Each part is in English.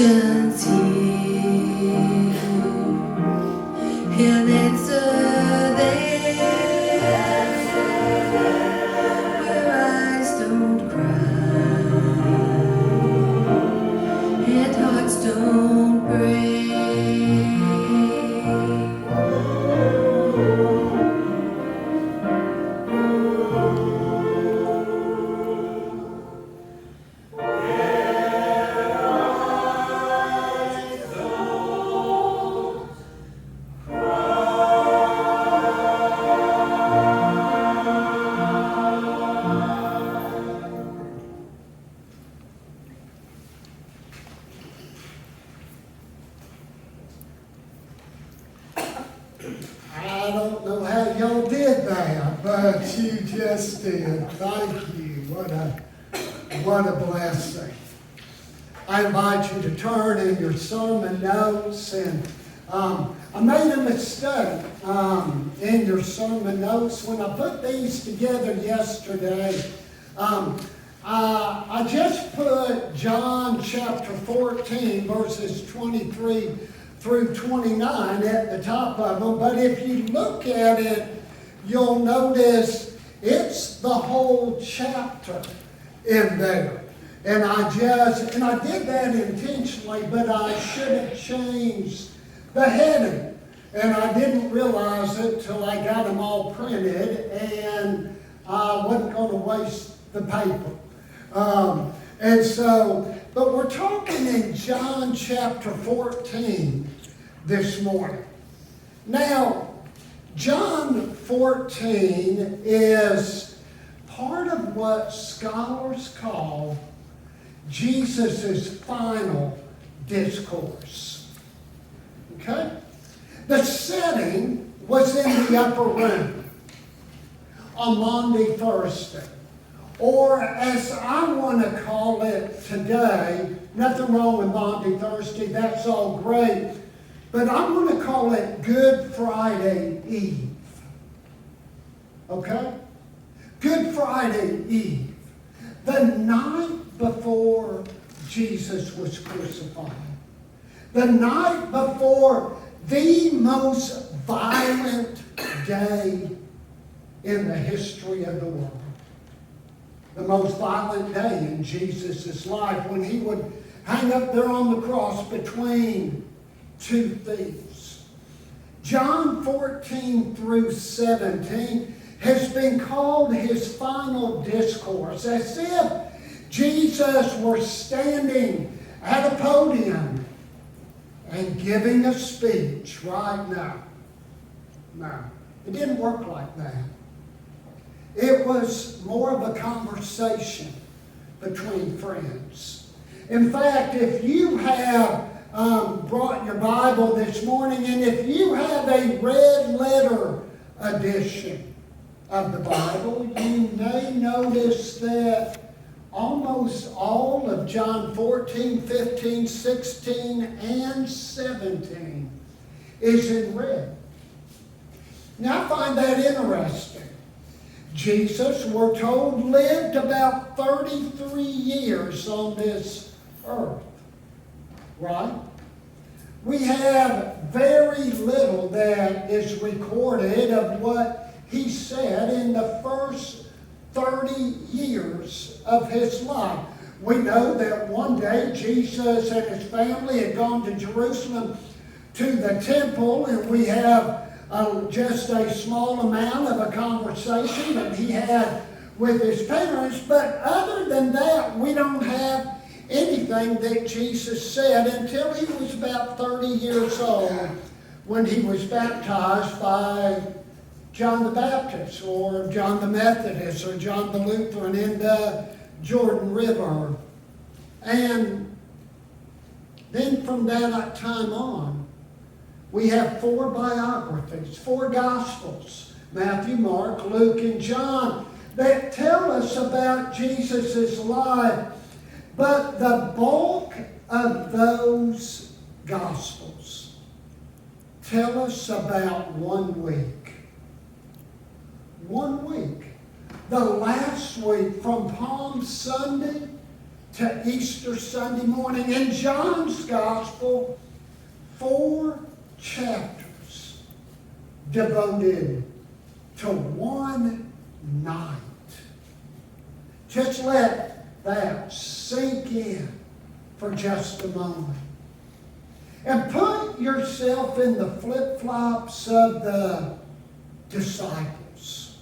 questions here. He'll answer there where eyes don't cry and hearts don't break. I don't know how y'all did that, but you just did. Thank you. What a blessing. I invite you to turn in your sermon notes, and I made a mistake in your sermon notes when I put these together yesterday. I just put John chapter 14, verses 23 through 29 at the top of them, but if you look at it, you'll notice it's the whole chapter in there. And I did that intentionally, but I should have changed the heading. And I didn't realize it till I got them all printed, and I wasn't going to waste the paper. But we're talking in John chapter 14 this morning. Now, John 14 is part of what scholars call Jesus' final discourse. Okay? The setting was in the upper room on Maundy Thursday. Or as I want to call it today, nothing wrong with Maundy Thursday, that's all great, but I'm going to call it Good Friday Eve. Okay? Good Friday Eve. The night before Jesus was crucified. The night before the most violent day in the history of the world. The most violent day in Jesus' life, when he would hang up there on the cross between two thieves. John 14 through 17 has been called his final discourse, as if Jesus were standing at a podium and giving a speech right now. No, it didn't work like that. It was more of a conversation between friends. In fact, if you have brought your Bible this morning, and if you have a red letter edition of the Bible, you may notice that almost all of John 14, 15, 16, and 17 is in red. Now, I find that interesting. Jesus, we're told, lived about 33 years on this earth. Right? We have very little that is recorded of what he said in the first 30 years of his life. We know that one day Jesus and his family had gone to Jerusalem to the temple, and we have just a small amount of a conversation that he had with his parents. But other than that, we don't have anything that Jesus said until he was about 30 years old, when he was baptized by John the Baptist, or John the Methodist, or John the Lutheran in the Jordan River. And then from that time on, we have 4 biographies, 4 Gospels, Matthew, Mark, Luke, and John, that tell us about Jesus' life. But the bulk of those Gospels tell us about 1 week. 1 week. The last week, from Palm Sunday to Easter Sunday morning. In John's Gospel, 4 chapters devoted to one night. Just let that sink in for just a moment. And put yourself in the flip-flops of the disciples.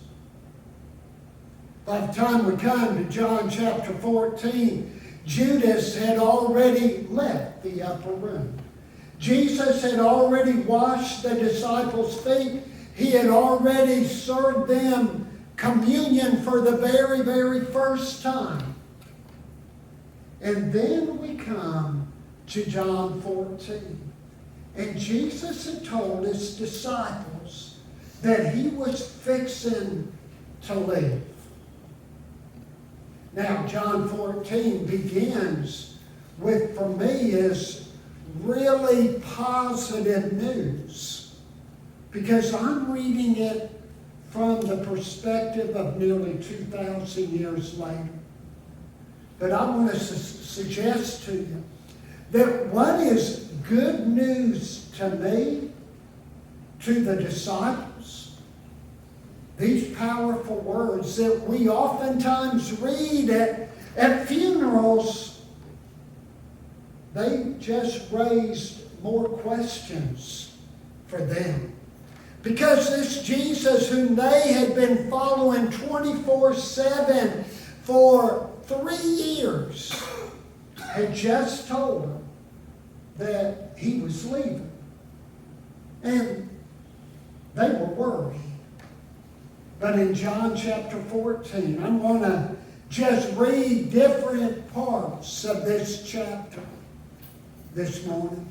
By the time we come to John chapter 14, Judas had already left the upper room. Jesus had already washed the disciples' feet. He had already served them communion for the very, very first time. And then we come to John 14. And Jesus had told his disciples that he was fixing to leave. Now, John 14 begins with, for me, is really positive news. Because I'm reading it from the perspective of nearly 2,000 years later. But I want to suggest to you that what is good news to me, to the disciples, these powerful words that we oftentimes read at funerals, they just raised more questions for them. Because this Jesus whom they had been following 24/7 for 3 years had just told them that he was leaving. And they were worried. But in John chapter 14, I'm going to just read different parts of this chapter this morning.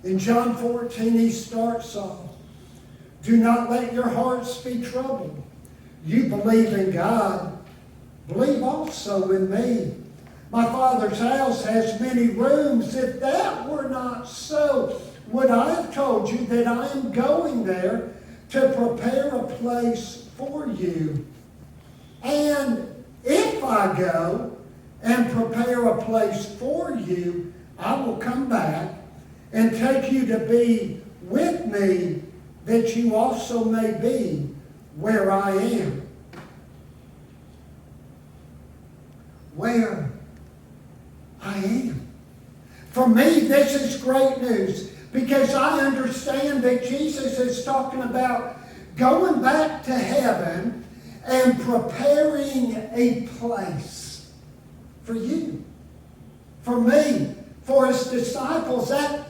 In John 14, he starts off, "Do not let your hearts be troubled. You believe in God, believe also in me. My Father's house has many rooms. If that were not so, would I have told you that I am going there to prepare a place for you? And if I go and prepare a place for you, I will come back and take you to be with me, that you also may be where I am." Where I am. For me, this is great news, because I understand that Jesus is talking about going back to heaven and preparing a place for you, for me, for his disciples. That,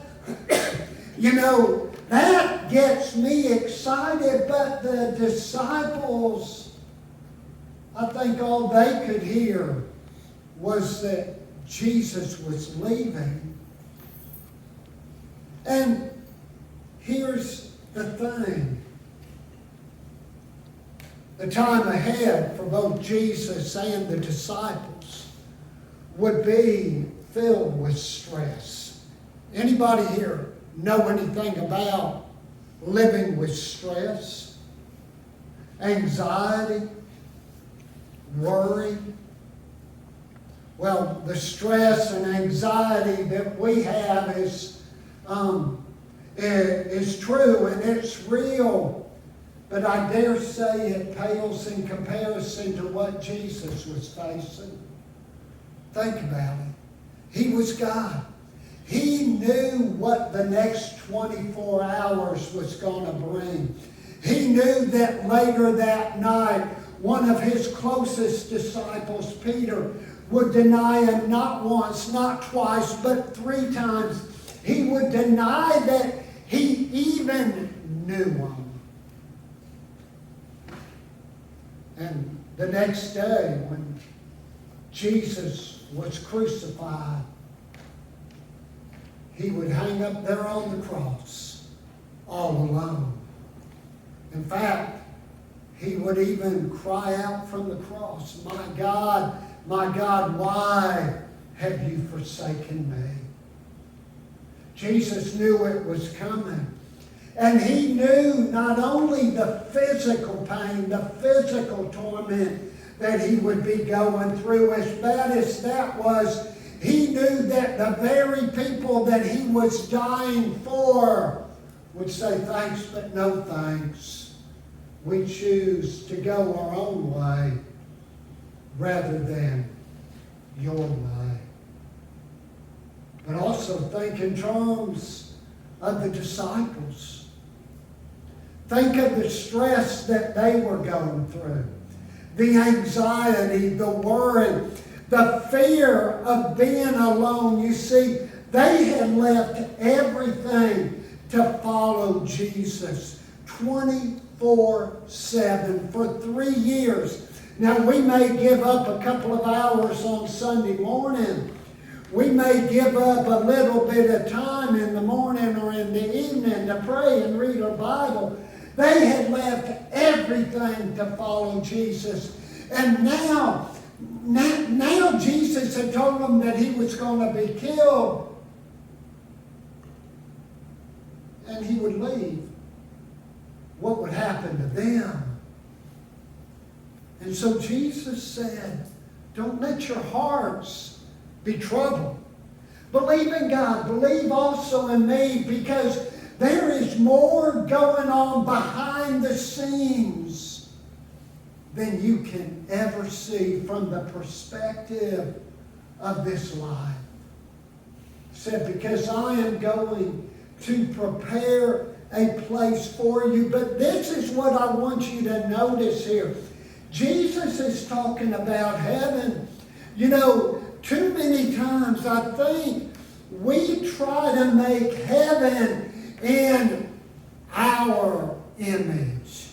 that gets me excited, but the disciples, I think all they could hear was that Jesus was leaving. And here's the thing. The time ahead for both Jesus and the disciples would be filled with stress. Anybody here know anything about living with stress, anxiety, worry? Well, the stress and anxiety that we have is true and it's real, but I dare say it pales in comparison to what Jesus was facing. Think about it. He was God. He knew what the next 24 hours was going to bring. He knew that later that night, one of his closest disciples, Peter, would deny him not once, not twice, but 3 times. He would deny that he even knew him. And the next day, when Jesus was crucified, he would hang up there on the cross, all alone. In fact, he would even cry out from the cross, my God, why have you forsaken me?" Jesus knew it was coming. And he knew not only the physical pain, the physical torment that he would be going through. As bad as that was, He knew that the very people that he was dying for would say, thanks, but no thanks. We choose to go our own way rather than your way. But also think in terms of the disciples. Think of the stress that they were going through. The anxiety, the worry, the fear of being alone. You see, they had left everything to follow Jesus 24/7 for 3 years. Now, we may give up a couple of hours on Sunday morning. We may give up a little bit of time in the morning or in the evening to pray and read our Bible. They had left everything to follow Jesus. And now Jesus had told them that he was going to be killed. And he would leave. What would happen to them? And so Jesus said, don't let your hearts be troubled. Believe in God. Believe also in me, because there is more going on behind the scenes than you can ever see from the perspective of this life. He said, because I am going to prepare a place for you. But this is what I want you to notice here. Jesus is talking about heaven. You know, too many times I think we try to make heaven in our image.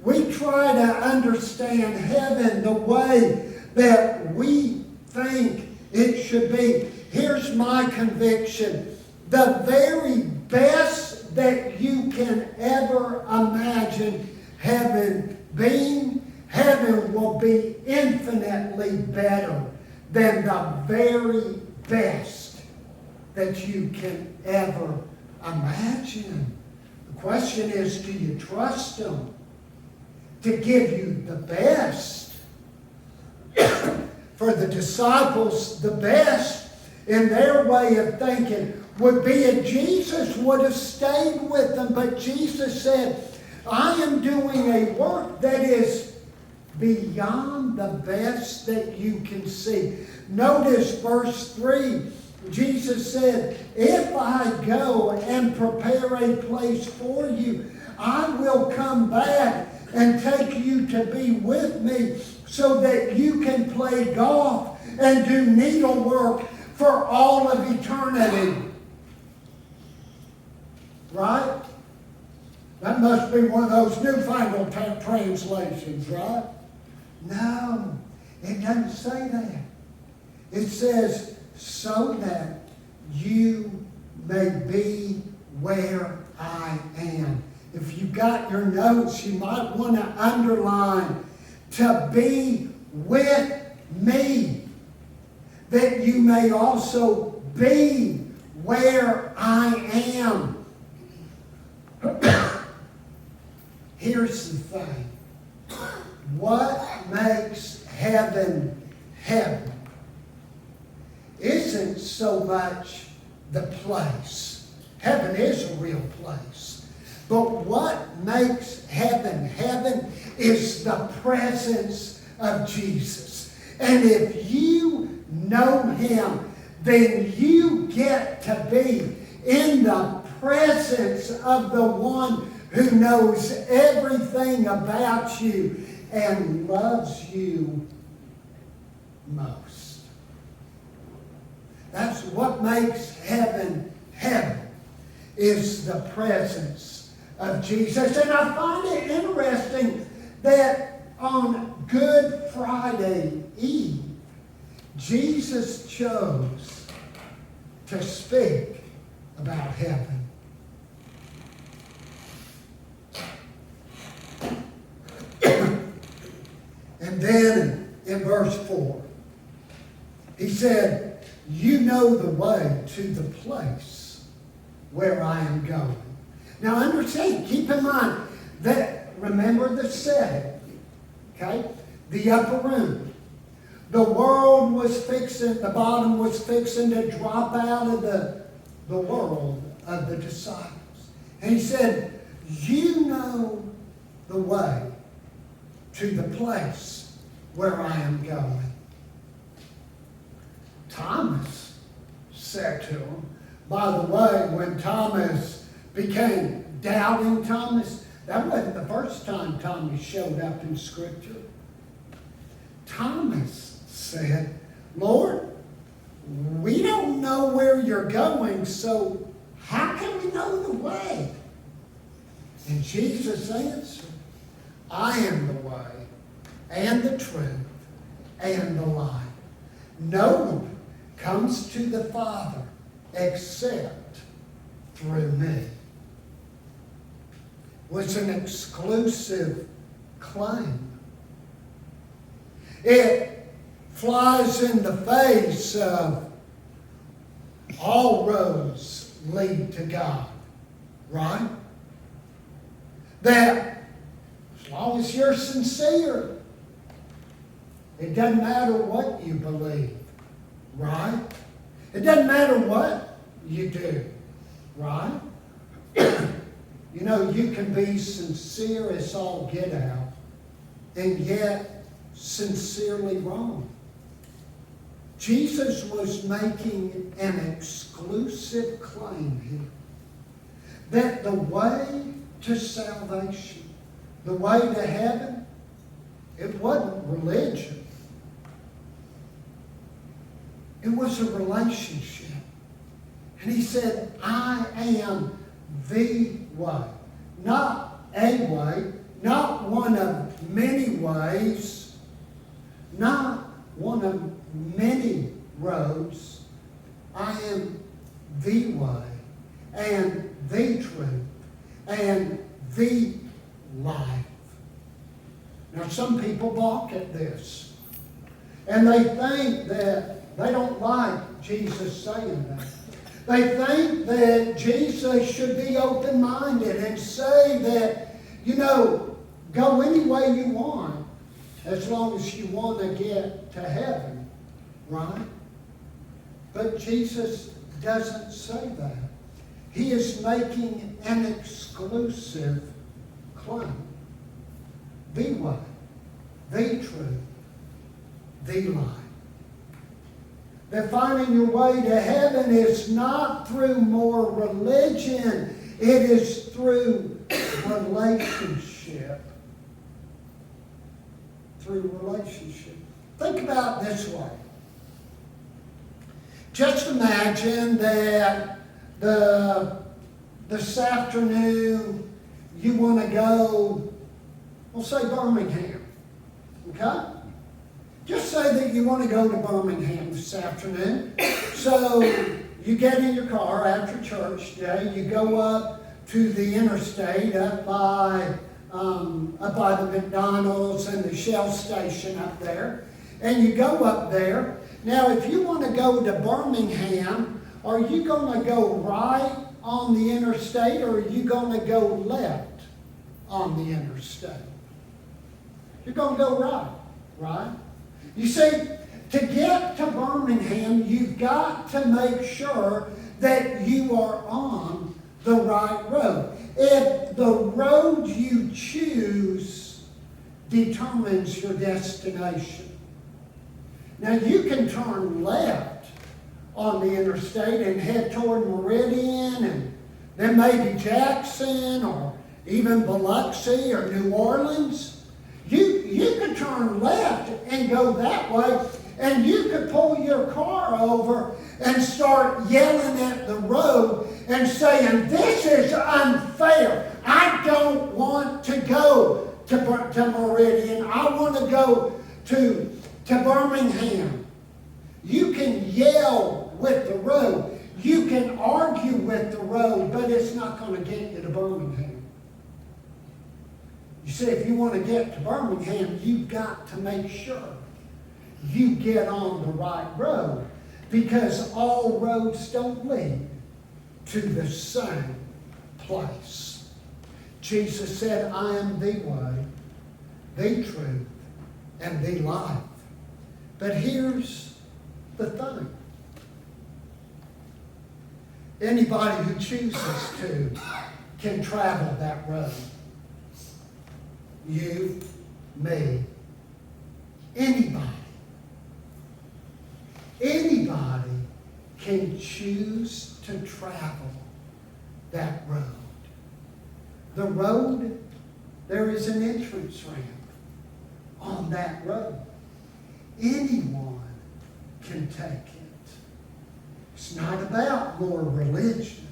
We try to understand heaven the way that we think it should be. Here's my conviction. The very best that you can ever imagine heaven being, heaven will be infinitely better than the very best that you can ever imagine. The question is, do you trust Him to give you the best? For the disciples, the best in their way of thinking would be if Jesus would have stayed with them. But Jesus said, I am doing a work that is beyond the best that you can see. Notice verse 3. Jesus said, if I go and prepare a place for you, I will come back and take you to be with me so that you can play golf and do needlework for all of eternity. Right? That must be one of those newfangled translations, right? No, it doesn't say that. It says, so that you may be where I am. If you got your notes, you might want to underline, to be with me, that you may also be where I am. Here's the thing. What makes heaven heaven isn't so much the place. Heaven is a real place. But what makes heaven heaven is the presence of Jesus. And if you know Him, then you get to be in the presence of the one who knows everything about you and loves you most. That's what makes heaven heaven, is the presence of Jesus. And I find it interesting that on Good Friday Eve, Jesus chose to speak about heaven. And then in verse 4, he said, you know the way to the place where I am going. Now understand, keep in mind that, remember the setting, okay? The upper room. the world was fixing, the bottom was fixing to drop out of the world of the disciples. And he said, you know the way to the place where I am going. Thomas said to him, by the way, when Thomas became doubting Thomas, that wasn't the first time Thomas showed up in Scripture. Thomas said, Lord, we don't know where you're going, so how can we know the way? And Jesus answered, I am the way, and the truth, and the life. No one comes to the Father except through me. Was an exclusive claim. It flies in the face of all roads lead to God, right? That as long as you're sincere, it doesn't matter what you believe, right? It doesn't matter what you do, right? You know, you can be sincere as all get out, and yet sincerely wrong. Jesus was making an exclusive claim here that the way to salvation, the way to heaven, it wasn't religion. It was a relationship. And he said, I am the way. Not a way, not one of many ways, not one of many roads. I am the way and the truth and the life. Now some people balk at this. And they think that they don't like Jesus saying that. They think that Jesus should be open-minded and say that, you know, go any way you want as long as you want to get to heaven, right? But Jesus doesn't say that. He is making an exclusive claim. The way, the truth, the life. That finding your way to heaven is not through more religion. It is through relationship. Through relationship. Think about it this way. Just imagine that this afternoon you want to go, we'll say Birmingham. Okay? Just say that you want to go to Birmingham this afternoon. So you get in your car after church today. You go up to the interstate up by the McDonald's and the Shell station up there. And you go up there. Now, if you want to go to Birmingham, are you going to go right on the interstate or are you going to go left on the interstate? You're going to go right, right? You see, to get to Birmingham, you've got to make sure that you are on the right road. If the road you choose determines your destination. Now, you can turn left on the interstate and head toward Meridian and then maybe Jackson or even Biloxi or New Orleans. You could turn left and go that way, and you could pull your car over and start yelling at the road and saying, this is unfair. I don't want to go to Meridian. I want to go to Birmingham. You can yell with the road. You can argue with the road, but it's not going to get you to Birmingham. You see, if you want to get to Birmingham, you've got to make sure you get on the right road, because all roads don't lead to the same place. Jesus said, I am the way, the truth, and the life. But here's the thing. Anybody who chooses to can travel that road. You, me, anybody. Anybody can choose to travel that road. The road, there is an entrance ramp on that road. Anyone can take it. It's not about more religion.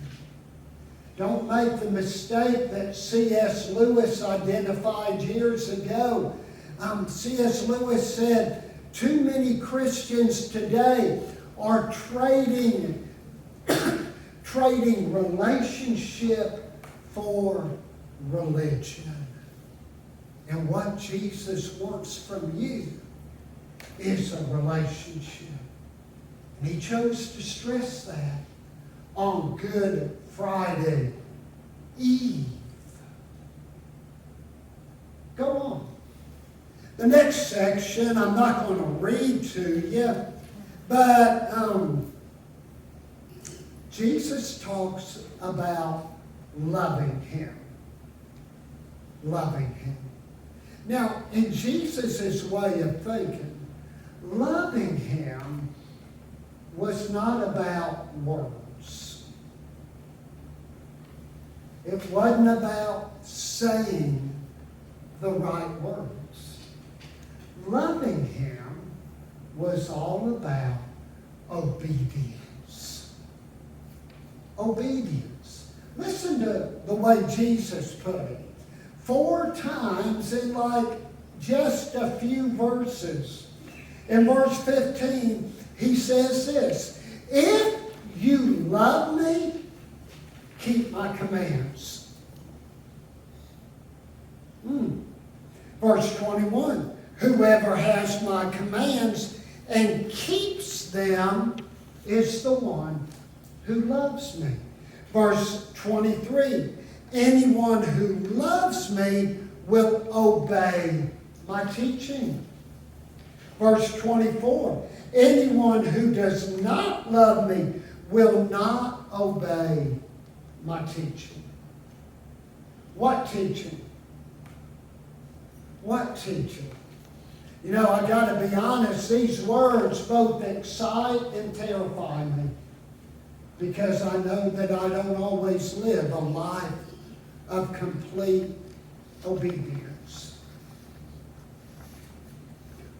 Don't make the mistake that C.S. Lewis identified years ago. C.S. Lewis said, too many Christians today are trading relationship for religion. And what Jesus wants from you is a relationship. And he chose to stress that on Good Friday Eve. Go on. The next section, I'm not going to read to you, but Jesus talks about loving him. Loving him. Now, in Jesus' way of thinking, loving him was not about words. It wasn't about saying the right words. Loving him was all about obedience. Obedience. Listen to the way Jesus put it. 4 times in like just a few verses. In verse 15, he says this, if you love me, keep my commands. Verse 21, whoever has my commands and keeps them is the one who loves me. Verse 23, anyone who loves me will obey my teaching. Verse 24, anyone who does not love me will not obey my teaching. What teaching? What teaching? You know, I got to be honest, these words both excite and terrify me because I know that I don't always live a life of complete obedience.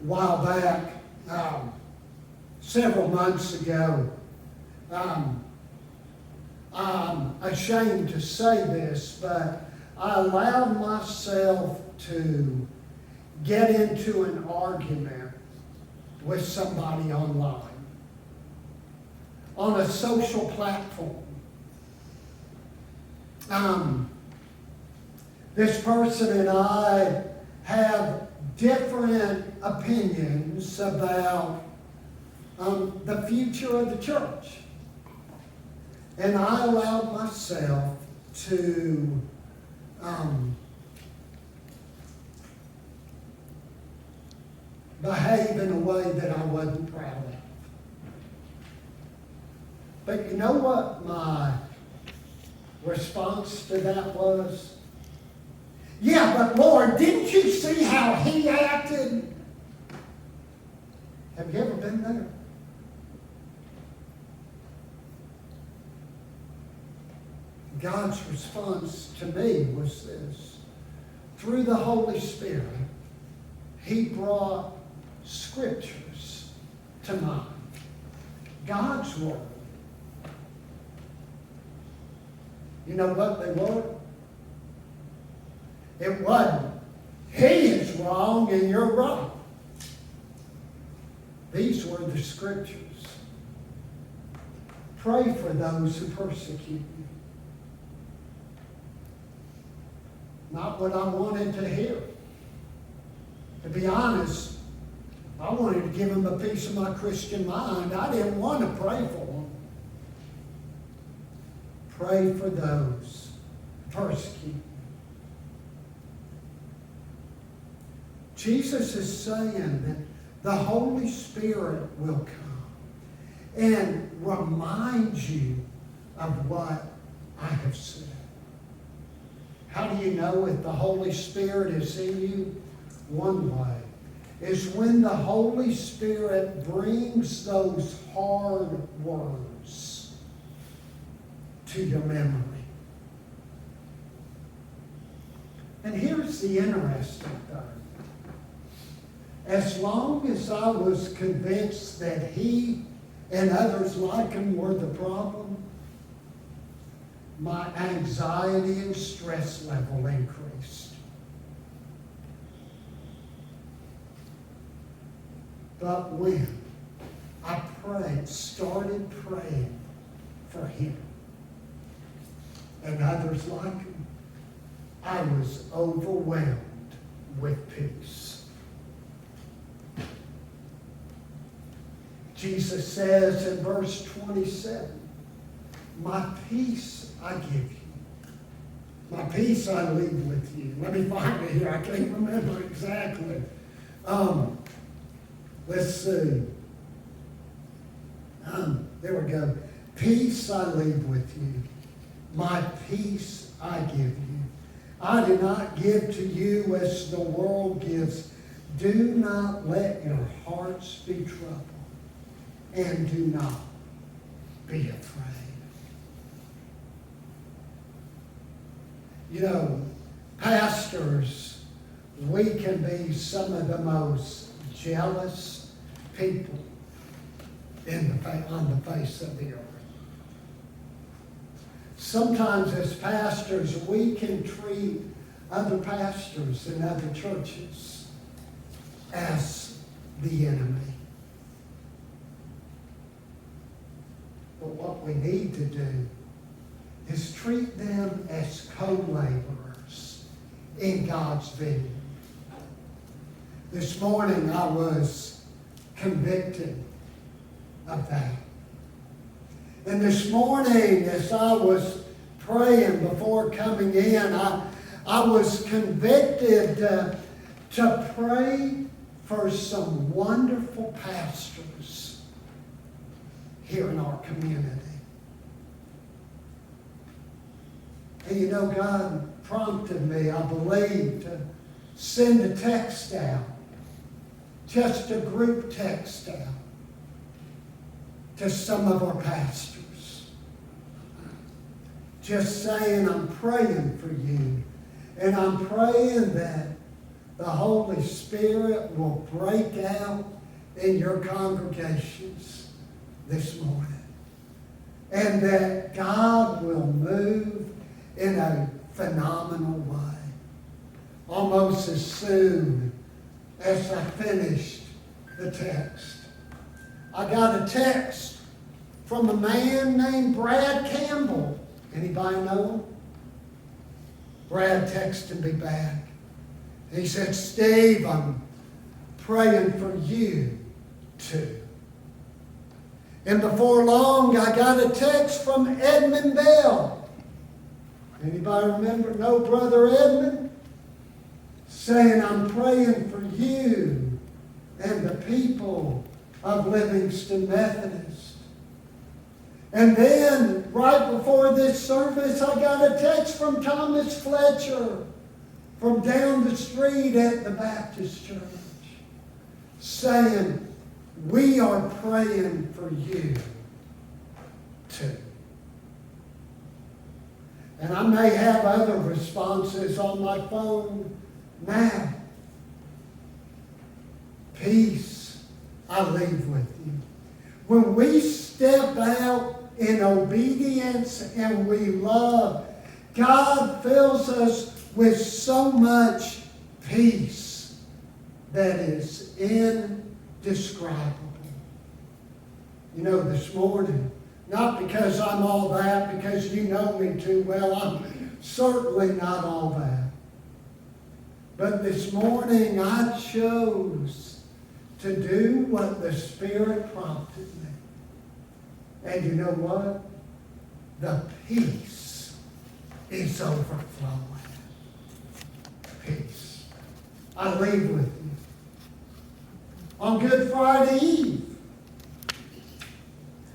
A while back, several months ago, I'm ashamed to say this, but I allowed myself to get into an argument with somebody online, on a social platform. This person and I have different opinions about the future of the church. And I allowed myself to behave in a way that I wasn't proud of. But you know what my response to that was? Yeah, but Lord, didn't you see how he acted? Have you ever been there? God's response to me was this. Through the Holy Spirit, he brought scriptures to mind. God's word. You know what they were? It wasn't, he is wrong and you're right. These were the scriptures. Pray for those who persecute you. Not what I wanted to hear. To be honest, I wanted to give them a piece of my Christian mind. I didn't want to pray for them. Pray for those who persecute you. Jesus is saying that the Holy Spirit will come and remind you of what I have said. How do you know if the Holy Spirit is in you? One way is when the Holy Spirit brings those hard words to your memory. And here's the interesting thing. As long as I was convinced that he and others like him were the problem, my anxiety and stress level increased. But when I started praying for him and others like him, I was overwhelmed with peace. Jesus says in verse 27, my peace I give you. My peace I leave with you. Let me find it here. I can't remember exactly. Let's see. There we go. Peace I leave with you. My peace I give you. I do not give to you as the world gives. Do not let your hearts be troubled. And do not be afraid. You know, pastors, we can be some of the most jealous people on the face of the earth. Sometimes as pastors, we can treat other pastors in other churches as the enemy. But what we need to do is treat them as co-laborers in God's vineyard. This morning I was convicted of that. And this morning as I was praying before coming in, I was convicted to pray for some wonderful pastors here in our community. And you know, God prompted me, I believe, to send a text out, just a group text out, to some of our pastors. Just saying, I'm praying for you. And I'm praying that the Holy Spirit will break out in your congregations this morning. And that God will move in a phenomenal way. Almost as soon as I finished the text, I got a text from a man named Brad Campbell. Anybody know him? Brad texted me back. He said, Steve, I'm praying for you too. And before long, I got a text from Edmund Bell. Anybody remember? No, Brother Edmund? Saying, I'm praying for you and the people of Livingston Methodist. And then, right before this service, I got a text from Thomas Fletcher from down the street at the Baptist Church saying, we are praying for you too. And I may have other responses on my phone now. Peace I leave with you. When we step out in obedience and we love, God fills us with so much peace that is indescribable. You know, this morning, not because I'm all that, because you know me too well, I'm certainly not all that. But this morning I chose to do what the Spirit prompted me. And you know what? The peace is overflowing. Peace. I leave with you on Good Friday Eve.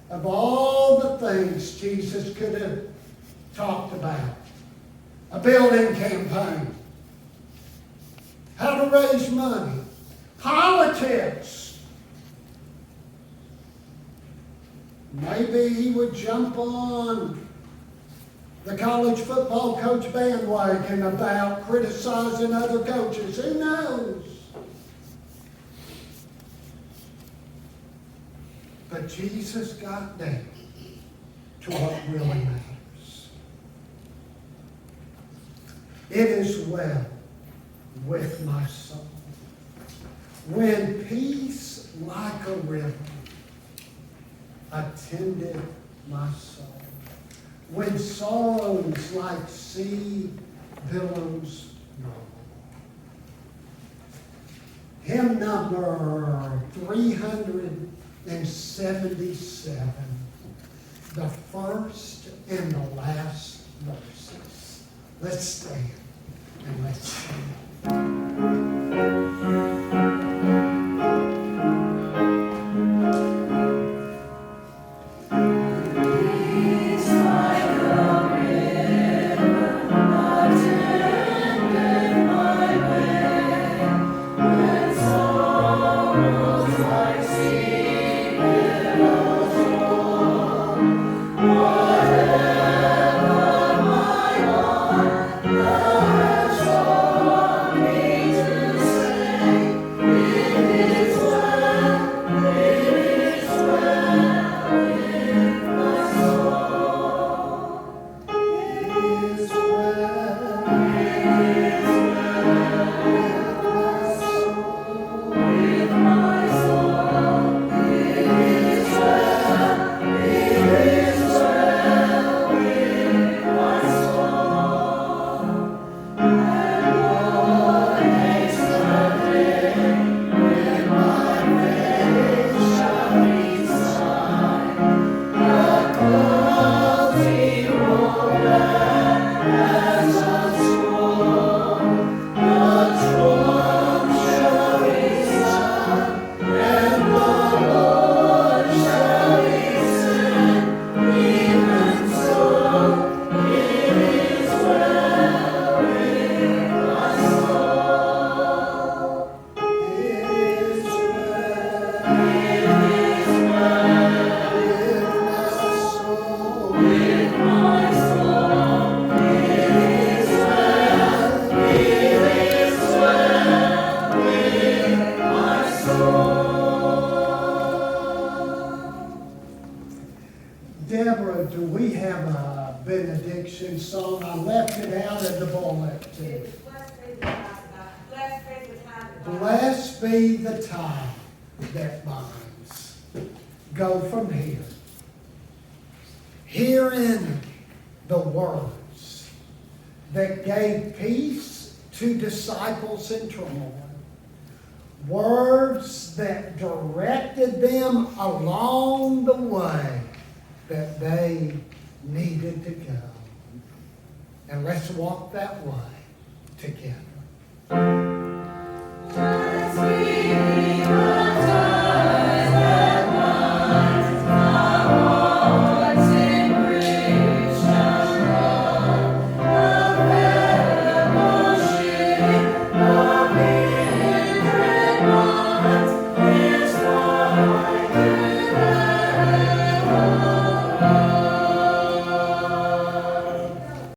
Of all the things Jesus could have talked about, a building campaign, how to raise money, politics. Maybe he would jump on the college football coach bandwagon about criticizing other coaches. Who knows? But Jesus got down to what really matters. It is well with my soul. When peace like a river attended my soul. When sorrows like sea billows roll. Hymn number 377, the first and the last verses. Let's stand and let's sing. Deborah, do we have a benediction song? I left it out of the bulletin. Blessed be the tie that binds. Go from here. Hearing the words that gave peace to disciples in turmoil. Words that directed them along the way that they needed to go. And let's walk that way together.